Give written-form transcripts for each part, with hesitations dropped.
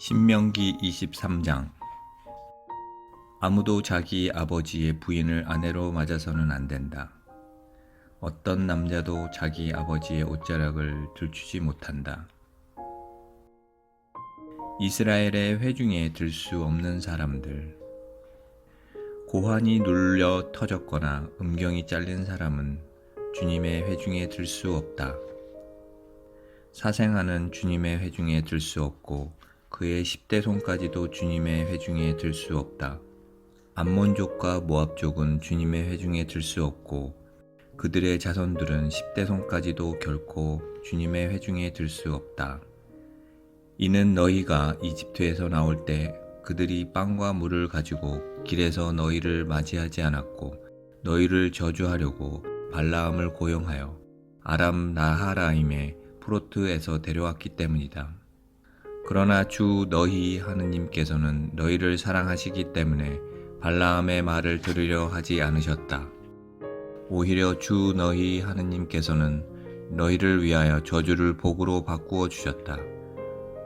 신명기 23장. 아무도 자기 아버지의 부인을 아내로 맞아서는 안 된다. 어떤 남자도 자기 아버지의 옷자락을 들추지 못한다. 이스라엘의 회중에 들 수 없는 사람들. 고환이 눌려 터졌거나 음경이 잘린 사람은 주님의 회중에 들 수 없다. 사생아는 주님의 회중에 들 수 없고 그의 10대 손까지도 주님의 회중에 들 수 없다. 암몬족과 모압족은 주님의 회중에 들 수 없고 그들의 자손들은 10대 손까지도 결코 주님의 회중에 들 수 없다. 이는 너희가 이집트에서 나올 때 그들이 빵과 물을 가지고 길에서 너희를 맞이하지 않았고 너희를 저주하려고 발라함을 고용하여 아람 나하라임의 프로트에서 데려왔기 때문이다. 그러나 주 너희 하느님께서는 너희를 사랑하시기 때문에 발라함의 말을 들으려 하지 않으셨다. 오히려 주 너희 하느님께서는 너희를 위하여 저주를 복으로 바꾸어 주셨다.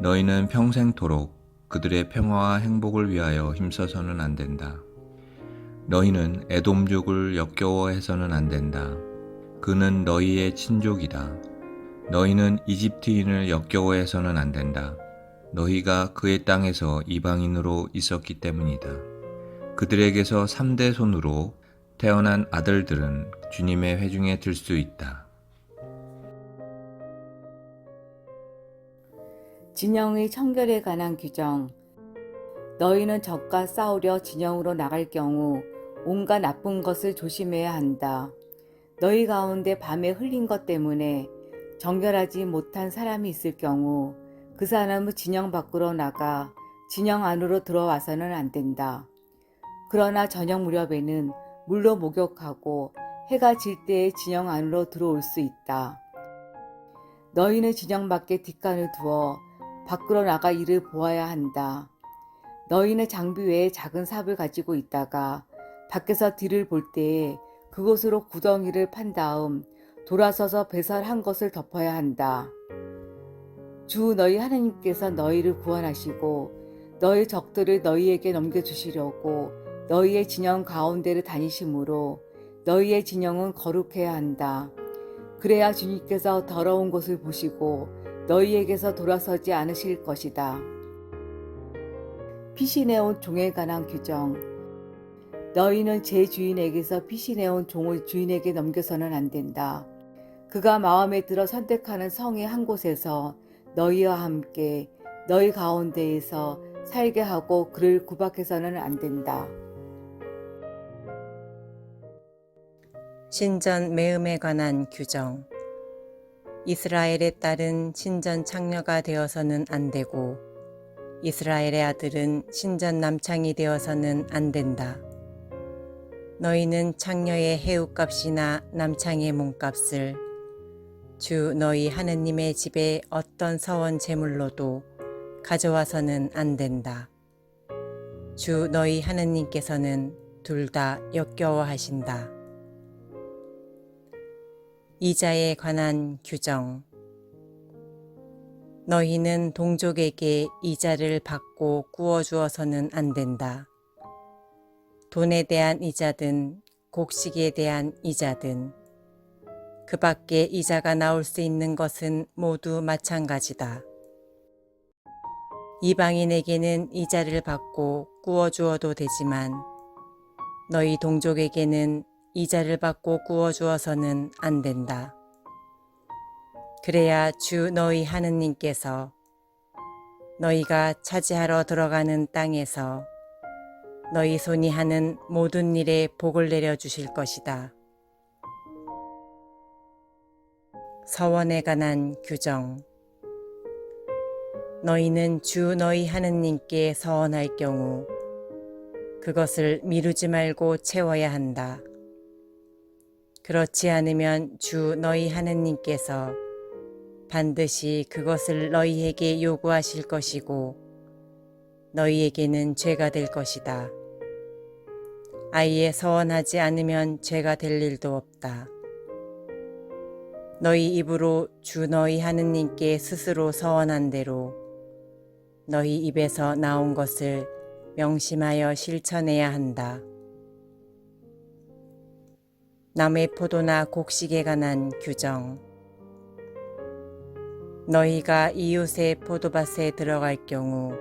너희는 평생토록 그들의 평화와 행복을 위하여 힘써서는 안 된다. 너희는 에돔족을 역겨워해서는 안 된다. 그는 너희의 친족이다. 너희는 이집트인을 역겨워해서는 안 된다. 너희가 그의 땅에서 이방인으로 있었기 때문이다. 그들에게서 3대 손으로 태어난 아들들은 주님의 회중에 들 수 있다. 진영의 청결에 관한 규정. 너희는 적과 싸우려 진영으로 나갈 경우 온갖 나쁜 것을 조심해야 한다. 너희 가운데 밤에 흘린 것 때문에 정결하지 못한 사람이 있을 경우 그 사람은 진영 밖으로 나가 진영 안으로 들어와서는 안 된다. 그러나 저녁 무렵에는 물로 목욕하고 해가 질 때에 진영 안으로 들어올 수 있다. 너희는 진영 밖에 뒷간을 두어 밖으로 나가 이를 보아야 한다. 너희는 장비 외에 작은 삽을 가지고 있다가 밖에서 뒤를 볼 때에 그곳으로 구덩이를 판 다음 돌아서서 배설한 것을 덮어야 한다. 주 너희 하나님께서 너희를 구원하시고 너희 적들을 너희에게 넘겨주시려고 너희의 진영 가운데를 다니시므로 너희의 진영은 거룩해야 한다. 그래야 주님께서 더러운 곳을 보시고 너희에게서 돌아서지 않으실 것이다. 피신해온 종에 관한 규정. 너희는 제 주인에게서 피신해온 종을 주인에게 넘겨서는 안 된다. 그가 마음에 들어 선택하는 성의 한 곳에서 너희와 함께 너희 가운데에서 살게 하고 그를 구박해서는 안 된다. 신전 매음에 관한 규정. 이스라엘의 딸은 신전 창녀가 되어서는 안 되고 이스라엘의 아들은 신전 남창이 되어서는 안 된다. 너희는 창녀의 해우값이나 남창의 몸값을 주 너희 하느님의 집에 어떤 서원 제물로도 가져와서는 안 된다. 주 너희 하느님께서는 둘 다 역겨워하신다. 이자에 관한 규정. 너희는 동족에게 이자를 받고 구워주어서는 안 된다. 돈에 대한 이자든 곡식에 대한 이자든 그 밖에 이자가 나올 수 있는 것은 모두 마찬가지다. 이방인에게는 이자를 받고 구워주어도 되지만 너희 동족에게는 이자를 받고 구워주어서는 안 된다. 그래야 주 너희 하느님께서 너희가 차지하러 들어가는 땅에서 너희 손이 하는 모든 일에 복을 내려주실 것이다. 서원에 관한 규정. 너희는 주 너희 하느님께 서원할 경우 그것을 미루지 말고 채워야 한다. 그렇지 않으면 주 너희 하느님께서 반드시 그것을 너희에게 요구하실 것이고 너희에게는 죄가 될 것이다. 아예 서원하지 않으면 죄가 될 일도 없다. 너희 입으로 주 너희 하느님께 스스로 서원한 대로 너희 입에서 나온 것을 명심하여 실천해야 한다. 남의 포도나 곡식에 관한 규정. 너희가 이웃의 포도밭에 들어갈 경우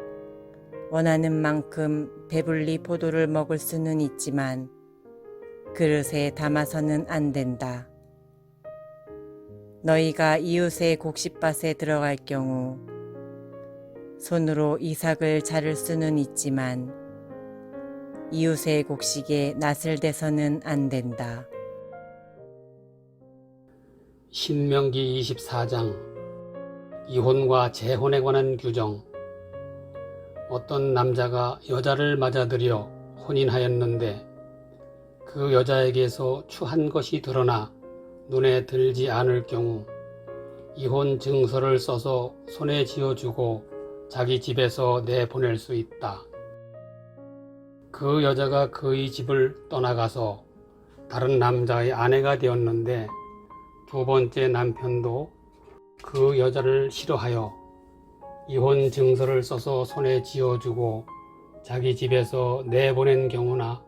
원하는 만큼 배불리 포도를 먹을 수는 있지만 그릇에 담아서는 안 된다. 너희가 이웃의 곡식밭에 들어갈 경우 손으로 이삭을 자를 수는 있지만 이웃의 곡식에 낫을 대서는 안 된다. 신명기 24장 이혼과 재혼에 관한 규정. 어떤 남자가 여자를 맞아들여 혼인하였는데 그 여자에게서 추한 것이 드러나 눈에 들지 않을 경우 이혼 증서를 써서 손에 쥐어주고 자기 집에서 내보낼 수 있다. 그 여자가 그의 집을 떠나가서 다른 남자의 아내가 되었는데 두 번째 남편도 그 여자를 싫어하여 이혼 증서를 써서 손에 쥐어주고 자기 집에서 내보낸 경우나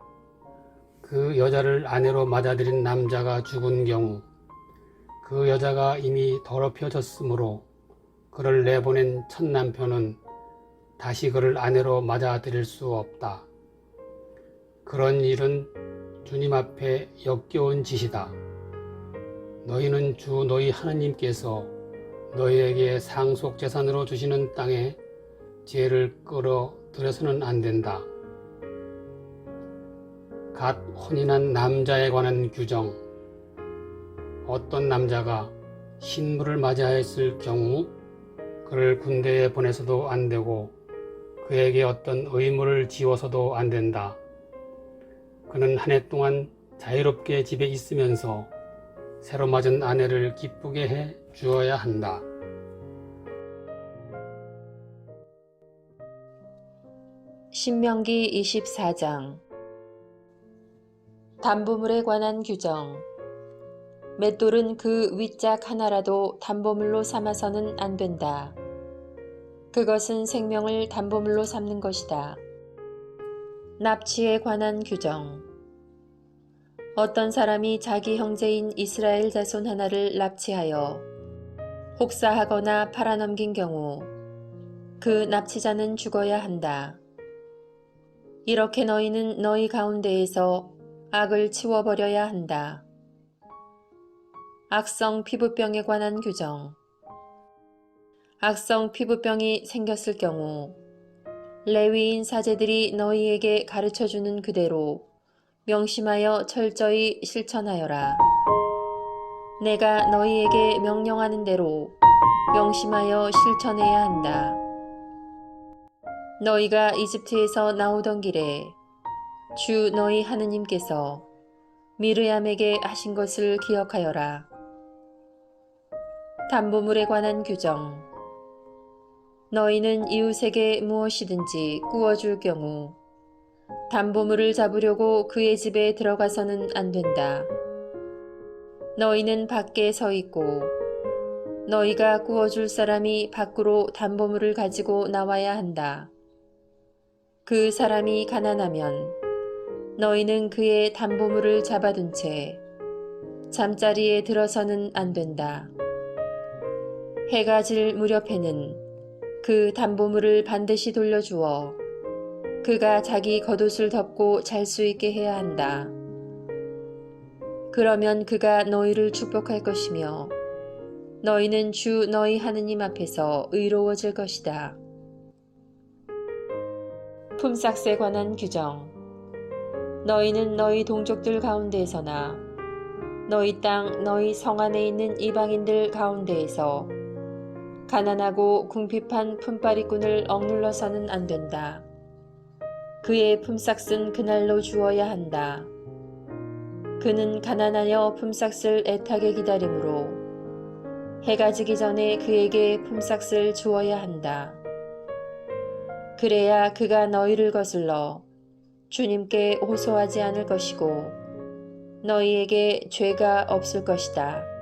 그 여자를 아내로 맞아들인 남자가 죽은 경우 그 여자가 이미 더럽혀졌으므로 그를 내보낸 첫 남편은 다시 그를 아내로 맞아들일 수 없다. 그런 일은 주님 앞에 역겨운 짓이다. 너희는 주 너희 하나님께서 너희에게 상속 재산으로 주시는 땅에 죄를 끌어들여서는 안 된다. 갓 혼인한 남자에 관한 규정. 어떤 남자가 신부를 맞이하였을 경우 그를 군대에 보내서도 안 되고 그에게 어떤 의무를 지워서도 안 된다. 그는 한 해 동안 자유롭게 집에 있으면서 새로 맞은 아내를 기쁘게 해 주어야 한다. 신명기 24장 담보물에 관한 규정. 맷돌은 그 윗짝 하나라도 담보물로 삼아서는 안 된다. 그것은 생명을 담보물로 삼는 것이다. 납치에 관한 규정. 어떤 사람이 자기 형제인 이스라엘 자손 하나를 납치하여 혹사하거나 팔아넘긴 경우 그 납치자는 죽어야 한다. 이렇게 너희는 너희 가운데에서 악을 치워버려야 한다. 악성 피부병에 관한 규정. 악성 피부병이 생겼을 경우 레위인 사제들이 너희에게 가르쳐주는 그대로 명심하여 철저히 실천하여라. 내가 너희에게 명령하는 대로 명심하여 실천해야 한다. 너희가 이집트에서 나오던 길에 주 너희 하느님께서 미르얌에게 하신 것을 기억하여라. 담보물에 관한 규정. 너희는 이웃에게 무엇이든지 구워줄 경우 담보물을 잡으려고 그의 집에 들어가서는 안 된다. 너희는 밖에 서 있고 너희가 구워줄 사람이 밖으로 담보물을 가지고 나와야 한다. 그 사람이 가난하면 너희는 그의 담보물을 잡아둔 채 잠자리에 들어서는 안 된다. 해가 질 무렵에는 그 담보물을 반드시 돌려주어 그가 자기 겉옷을 덮고 잘 수 있게 해야 한다. 그러면 그가 너희를 축복할 것이며 너희는 주 너희 하느님 앞에서 의로워질 것이다. 품삯에 관한 규정. 너희는 너희 동족들 가운데에서나 너희 땅 너희 성 안에 있는 이방인들 가운데에서 가난하고 궁핍한 품바리꾼을 억눌러서는 안 된다. 그의 품삯은 그날로 주어야 한다. 그는 가난하여 품삯을 애타게 기다리므로 해가 지기 전에 그에게 품삯을 주어야 한다. 그래야 그가 너희를 거슬러 주님께 호소하지 않을 것이고 너희에게 죄가 없을 것이다.